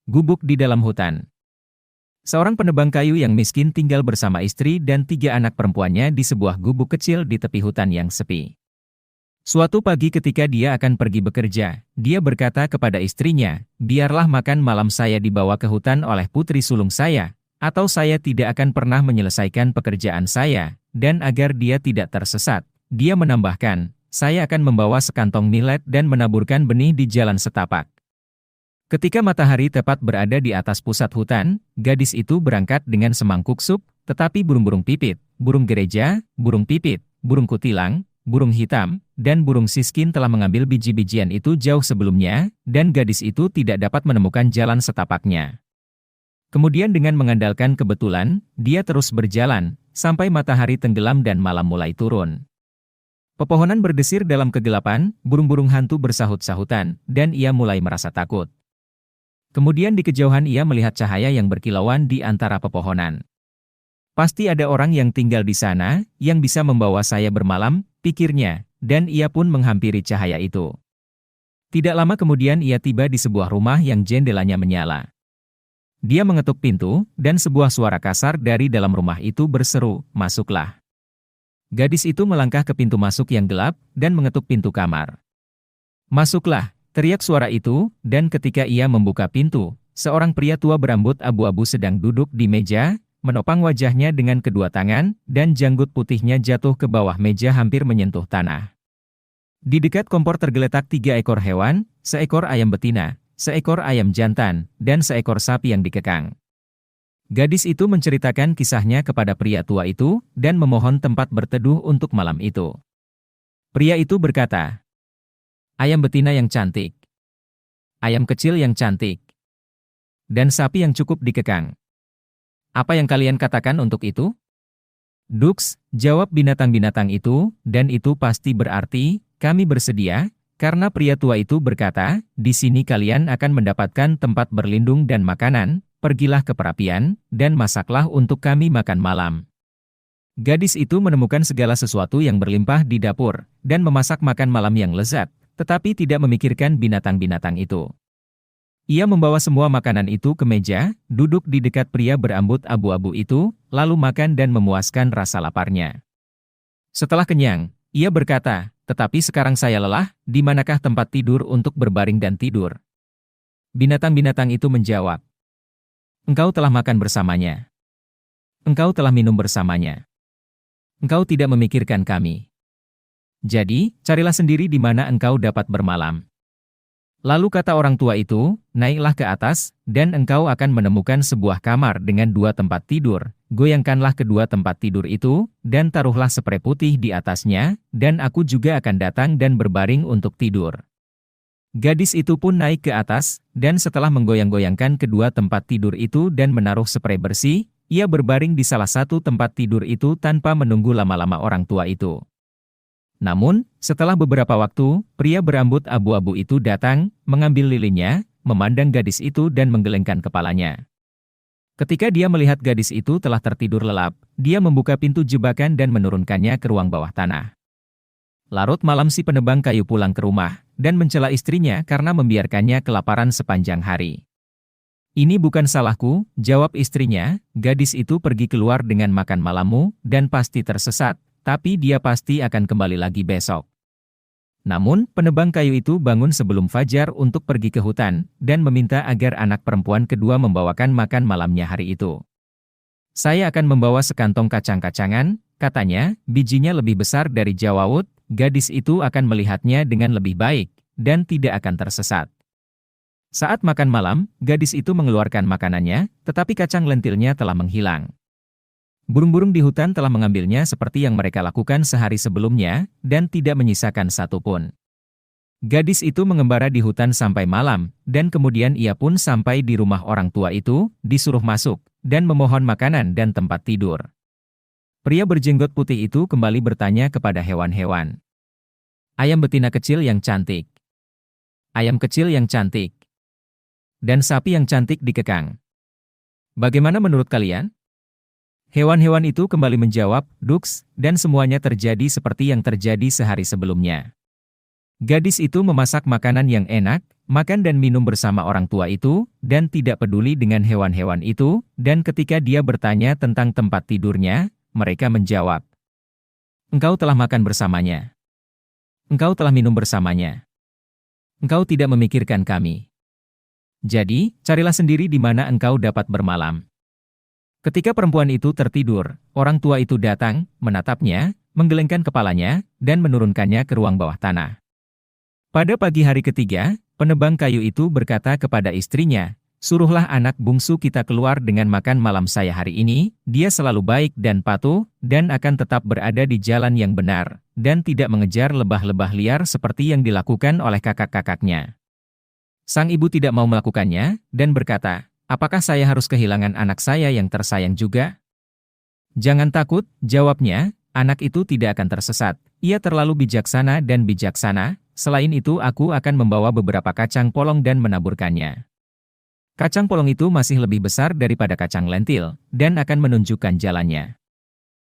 Gubuk di dalam hutan. Seorang penebang kayu yang miskin tinggal bersama istri dan 3 anak perempuannya di sebuah gubuk kecil di tepi hutan yang sepi. Suatu pagi ketika dia akan pergi bekerja, dia berkata kepada istrinya, "Biarlah makan malam saya dibawa ke hutan oleh putri sulung saya, atau saya tidak akan pernah menyelesaikan pekerjaan saya." Dan agar dia tidak tersesat, dia menambahkan, "Saya akan membawa sekantong millet dan menaburkan benih di jalan setapak." Ketika matahari tepat berada di atas pusat hutan, gadis itu berangkat dengan semangkuk sup, tetapi burung-burung pipit, burung gereja, burung pipit, burung kutilang, burung hitam, dan burung siskin telah mengambil biji-bijian itu jauh sebelumnya, dan gadis itu tidak dapat menemukan jalan setapaknya. Kemudian dengan mengandalkan kebetulan, dia terus berjalan, sampai matahari tenggelam dan malam mulai turun. Pepohonan berdesir dalam kegelapan, burung-burung hantu bersahut-sahutan, dan ia mulai merasa takut. Kemudian di kejauhan ia melihat cahaya yang berkilauan di antara pepohonan. "Pasti ada orang yang tinggal di sana, yang bisa membawa saya bermalam," pikirnya, dan ia pun menghampiri cahaya itu. Tidak lama kemudian ia tiba di sebuah rumah yang jendelanya menyala. Dia mengetuk pintu, dan sebuah suara kasar dari dalam rumah itu berseru, "Masuklah." Gadis itu melangkah ke pintu masuk yang gelap, dan mengetuk pintu kamar. "Masuklah," teriak suara itu, dan ketika ia membuka pintu, seorang pria tua berambut abu-abu sedang duduk di meja, menopang wajahnya dengan kedua tangan, dan janggut putihnya jatuh ke bawah meja hampir menyentuh tanah. Di dekat kompor tergeletak 3 ekor hewan, seekor ayam betina, seekor ayam jantan, dan seekor sapi yang dikekang. Gadis itu menceritakan kisahnya kepada pria tua itu, dan memohon tempat berteduh untuk malam itu. Pria itu berkata, "Ayam betina yang cantik, ayam kecil yang cantik, dan sapi yang cukup dikekang. Apa yang kalian katakan untuk itu?" "Duks," jawab binatang-binatang itu, "dan itu pasti berarti, kami bersedia," karena pria tua itu berkata, "Di sini kalian akan mendapatkan tempat berlindung dan makanan, pergilah ke perapian, dan masaklah untuk kami makan malam." Gadis itu menemukan segala sesuatu yang berlimpah di dapur, dan memasak makan malam yang lezat, tetapi tidak memikirkan binatang-binatang itu. Ia membawa semua makanan itu ke meja, duduk di dekat pria berambut abu-abu itu, lalu makan dan memuaskan rasa laparnya. Setelah kenyang, ia berkata, "Tetapi sekarang saya lelah, di manakah tempat tidur untuk berbaring dan tidur?" Binatang-binatang itu menjawab, "Engkau telah makan bersamanya. Engkau telah minum bersamanya. Engkau tidak memikirkan kami. Jadi, carilah sendiri di mana engkau dapat bermalam." Lalu kata orang tua itu, "Naiklah ke atas, dan engkau akan menemukan sebuah kamar dengan 2 tempat tidur. Goyangkanlah kedua tempat tidur itu, dan taruhlah sprei putih di atasnya, dan aku juga akan datang dan berbaring untuk tidur." Gadis itu pun naik ke atas, dan setelah menggoyang-goyangkan kedua tempat tidur itu dan menaruh sprei bersih, ia berbaring di salah satu tempat tidur itu tanpa menunggu lama-lama orang tua itu. Namun, setelah beberapa waktu, pria berambut abu-abu itu datang, mengambil lilinnya, memandang gadis itu dan menggelengkan kepalanya. Ketika dia melihat gadis itu telah tertidur lelap, dia membuka pintu jebakan dan menurunkannya ke ruang bawah tanah. Larut malam si penebang kayu pulang ke rumah, dan mencela istrinya karena membiarkannya kelaparan sepanjang hari. "Ini bukan salahku," jawab istrinya, "gadis itu pergi keluar dengan makan malammu, dan pasti tersesat. Tapi dia pasti akan kembali lagi besok." Namun, penebang kayu itu bangun sebelum fajar untuk pergi ke hutan, dan meminta agar anak perempuan kedua membawakan makan malamnya hari itu. "Saya akan membawa sekantong kacang-kacangan," katanya, "bijinya lebih besar dari jawawut, gadis itu akan melihatnya dengan lebih baik, dan tidak akan tersesat." Saat makan malam, gadis itu mengeluarkan makanannya, tetapi kacang lentilnya telah menghilang. Burung-burung di hutan telah mengambilnya seperti yang mereka lakukan sehari sebelumnya, dan tidak menyisakan satu pun. Gadis itu mengembara di hutan sampai malam, dan kemudian ia pun sampai di rumah orang tua itu, disuruh masuk, dan memohon makanan dan tempat tidur. Pria berjenggot putih itu kembali bertanya kepada hewan-hewan. "Ayam betina kecil yang cantik, ayam kecil yang cantik, dan sapi yang cantik dikekang. Bagaimana menurut kalian?" Hewan-hewan itu kembali menjawab, "Duks," dan semuanya terjadi seperti yang terjadi sehari sebelumnya. Gadis itu memasak makanan yang enak, makan dan minum bersama orang tua itu, dan tidak peduli dengan hewan-hewan itu, dan ketika dia bertanya tentang tempat tidurnya, mereka menjawab, "Engkau telah makan bersamanya. Engkau telah minum bersamanya. Engkau tidak memikirkan kami. Jadi, carilah sendiri di mana engkau dapat bermalam." Ketika perempuan itu tertidur, orang tua itu datang, menatapnya, menggelengkan kepalanya, dan menurunkannya ke ruang bawah tanah. Pada pagi hari ketiga, penebang kayu itu berkata kepada istrinya, "Suruhlah anak bungsu kita keluar dengan makan malam saya hari ini, dia selalu baik dan patuh, dan akan tetap berada di jalan yang benar, dan tidak mengejar lebah-lebah liar seperti yang dilakukan oleh kakak-kakaknya." Sang ibu tidak mau melakukannya, dan berkata, "Apakah saya harus kehilangan anak saya yang tersayang juga?" "Jangan takut," jawabnya, "anak itu tidak akan tersesat. Ia terlalu bijaksana dan bijaksana. Selain itu aku akan membawa beberapa kacang polong dan menaburkannya. Kacang polong itu masih lebih besar daripada kacang lentil, dan akan menunjukkan jalannya."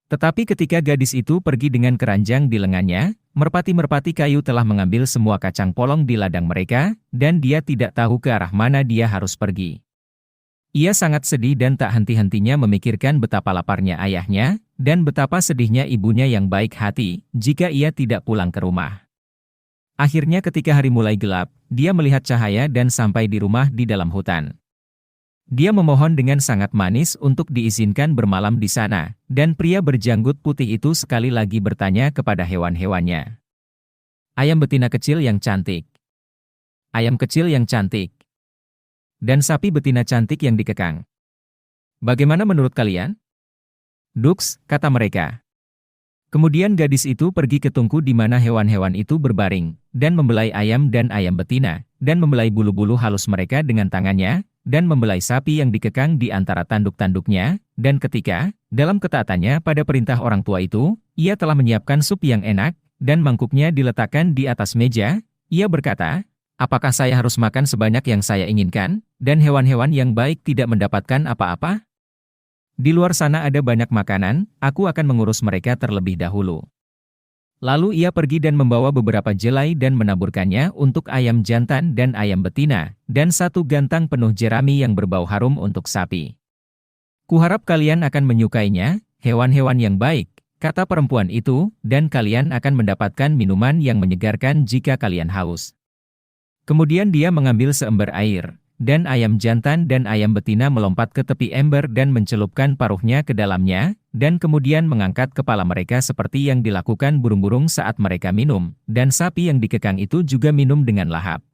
Tetapi ketika gadis itu pergi dengan keranjang di lengannya, merpati-merpati kayu telah mengambil semua kacang polong di ladang mereka, dan dia tidak tahu ke arah mana dia harus pergi. Ia sangat sedih dan tak henti-hentinya memikirkan betapa laparnya ayahnya, dan betapa sedihnya ibunya yang baik hati, jika ia tidak pulang ke rumah. Akhirnya ketika hari mulai gelap, dia melihat cahaya dan sampai di rumah di dalam hutan. Dia memohon dengan sangat manis untuk diizinkan bermalam di sana, dan pria berjanggut putih itu sekali lagi bertanya kepada hewan-hewannya. "Ayam betina kecil yang cantik. Ayam kecil yang cantik. Dan sapi betina cantik yang dikekang. Bagaimana menurut kalian?" "Duks," kata mereka. Kemudian gadis itu pergi ke tungku di mana hewan-hewan itu berbaring, dan membelai ayam dan ayam betina, dan membelai bulu-bulu halus mereka dengan tangannya, dan membelai sapi yang dikekang di antara tanduk-tanduknya, dan ketika, dalam ketaatannya pada perintah orang tua itu, ia telah menyiapkan sup yang enak, dan mangkuknya diletakkan di atas meja, ia berkata, "Apakah saya harus makan sebanyak yang saya inginkan, dan hewan-hewan yang baik tidak mendapatkan apa-apa? Di luar sana ada banyak makanan, aku akan mengurus mereka terlebih dahulu." Lalu ia pergi dan membawa beberapa jelai dan menaburkannya untuk ayam jantan dan ayam betina, dan satu gantang penuh jerami yang berbau harum untuk sapi. "Kuharap kalian akan menyukainya, hewan-hewan yang baik," kata perempuan itu, "dan kalian akan mendapatkan minuman yang menyegarkan jika kalian haus." Kemudian dia mengambil seember air, dan ayam jantan dan ayam betina melompat ke tepi ember dan mencelupkan paruhnya ke dalamnya, dan kemudian mengangkat kepala mereka seperti yang dilakukan burung-burung saat mereka minum, dan sapi yang dikekang itu juga minum dengan lahap.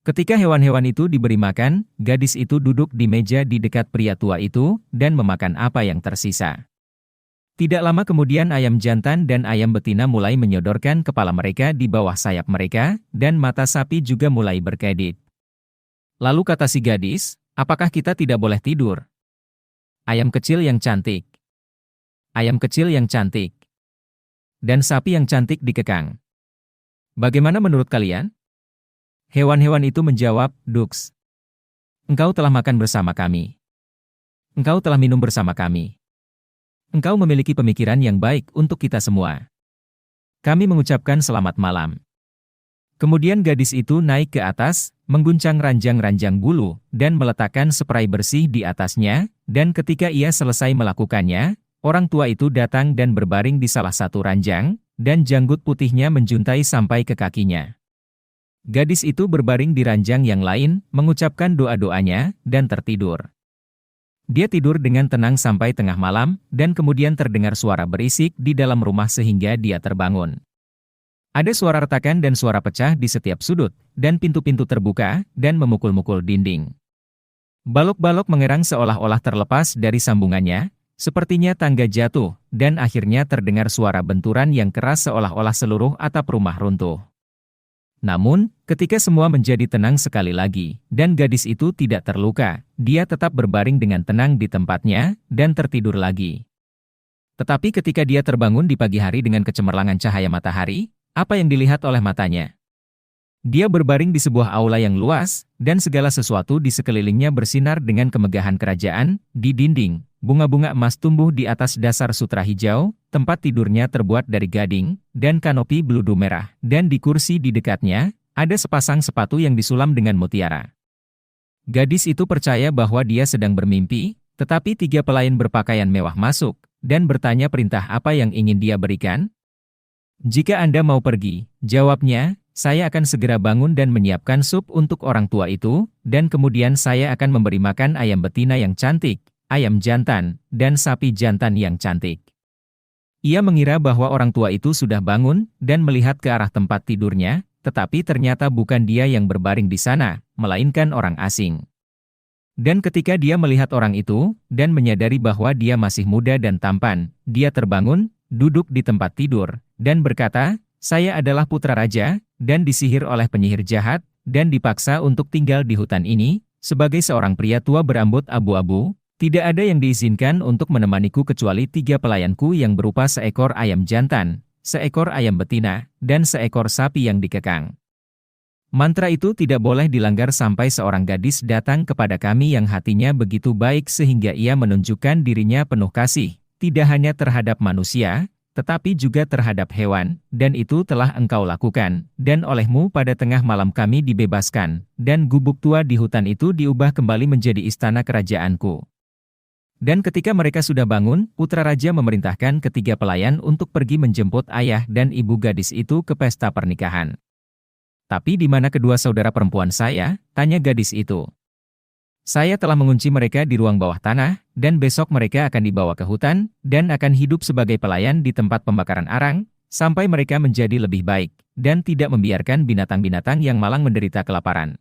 Ketika hewan-hewan itu diberi makan, gadis itu duduk di meja di dekat pria tua itu, dan memakan apa yang tersisa. Tidak lama kemudian ayam jantan dan ayam betina mulai menyodorkan kepala mereka di bawah sayap mereka, dan mata sapi juga mulai berkedip. Lalu kata si gadis, "Apakah kita tidak boleh tidur? Ayam kecil yang cantik. Ayam kecil yang cantik. Dan sapi yang cantik dikekang. Bagaimana menurut kalian?" Hewan-hewan itu menjawab, "Duks. Engkau telah makan bersama kami. Engkau telah minum bersama kami. Engkau memiliki pemikiran yang baik untuk kita semua. Kami mengucapkan selamat malam." Kemudian gadis itu naik ke atas, mengguncang ranjang-ranjang bulu, dan meletakkan spray bersih di atasnya, dan ketika ia selesai melakukannya, orang tua itu datang dan berbaring di salah satu ranjang, dan janggut putihnya menjuntai sampai ke kakinya. Gadis itu berbaring di ranjang yang lain, mengucapkan doa-doanya, dan tertidur. Dia tidur dengan tenang sampai tengah malam, dan kemudian terdengar suara berisik di dalam rumah sehingga dia terbangun. Ada suara retakan dan suara pecah di setiap sudut, dan pintu-pintu terbuka, dan memukul-mukul dinding. Balok-balok mengerang seolah-olah terlepas dari sambungannya, sepertinya tangga jatuh, dan akhirnya terdengar suara benturan yang keras seolah-olah seluruh atap rumah runtuh. Namun, ketika semua menjadi tenang sekali lagi, dan gadis itu tidak terluka, dia tetap berbaring dengan tenang di tempatnya, dan tertidur lagi. Tetapi ketika dia terbangun di pagi hari dengan kecemerlangan cahaya matahari, apa yang dilihat oleh matanya? Dia berbaring di sebuah aula yang luas, dan segala sesuatu di sekelilingnya bersinar dengan kemegahan kerajaan. Di dinding, bunga-bunga emas tumbuh di atas dasar sutra hijau, tempat tidurnya terbuat dari gading, dan kanopi beludu merah, dan di kursi di dekatnya, ada sepasang sepatu yang disulam dengan mutiara. Gadis itu percaya bahwa dia sedang bermimpi, tetapi 3 pelayan berpakaian mewah masuk, dan bertanya perintah apa yang ingin dia berikan. Jika Anda mau pergi, jawabnya, saya akan segera bangun dan menyiapkan sup untuk orang tua itu, dan kemudian saya akan memberi makan ayam betina yang cantik, ayam jantan, dan sapi jantan yang cantik. Ia mengira bahwa orang tua itu sudah bangun, dan melihat ke arah tempat tidurnya, tetapi ternyata bukan dia yang berbaring di sana, melainkan orang asing. Dan ketika dia melihat orang itu, dan menyadari bahwa dia masih muda dan tampan, dia terbangun, duduk di tempat tidur, dan berkata, saya adalah putra raja, dan disihir oleh penyihir jahat, dan dipaksa untuk tinggal di hutan ini, sebagai seorang pria tua berambut abu-abu, tidak ada yang diizinkan untuk menemaniku kecuali 3 pelayanku yang berupa seekor ayam jantan, seekor ayam betina, dan seekor sapi yang dikekang. Mantra itu tidak boleh dilanggar sampai seorang gadis datang kepada kami yang hatinya begitu baik sehingga ia menunjukkan dirinya penuh kasih, tidak hanya terhadap manusia, tetapi juga terhadap hewan, dan itu telah engkau lakukan, dan olehmu pada tengah malam kami dibebaskan, dan gubuk tua di hutan itu diubah kembali menjadi istana kerajaanku. Dan ketika mereka sudah bangun, putra raja memerintahkan ketiga pelayan untuk pergi menjemput ayah dan ibu gadis itu ke pesta pernikahan. Tapi di mana kedua saudara perempuan saya? Tanya gadis itu. Saya telah mengunci mereka di ruang bawah tanah, dan besok mereka akan dibawa ke hutan, dan akan hidup sebagai pelayan di tempat pembakaran arang, sampai mereka menjadi lebih baik, dan tidak membiarkan binatang-binatang yang malang menderita kelaparan.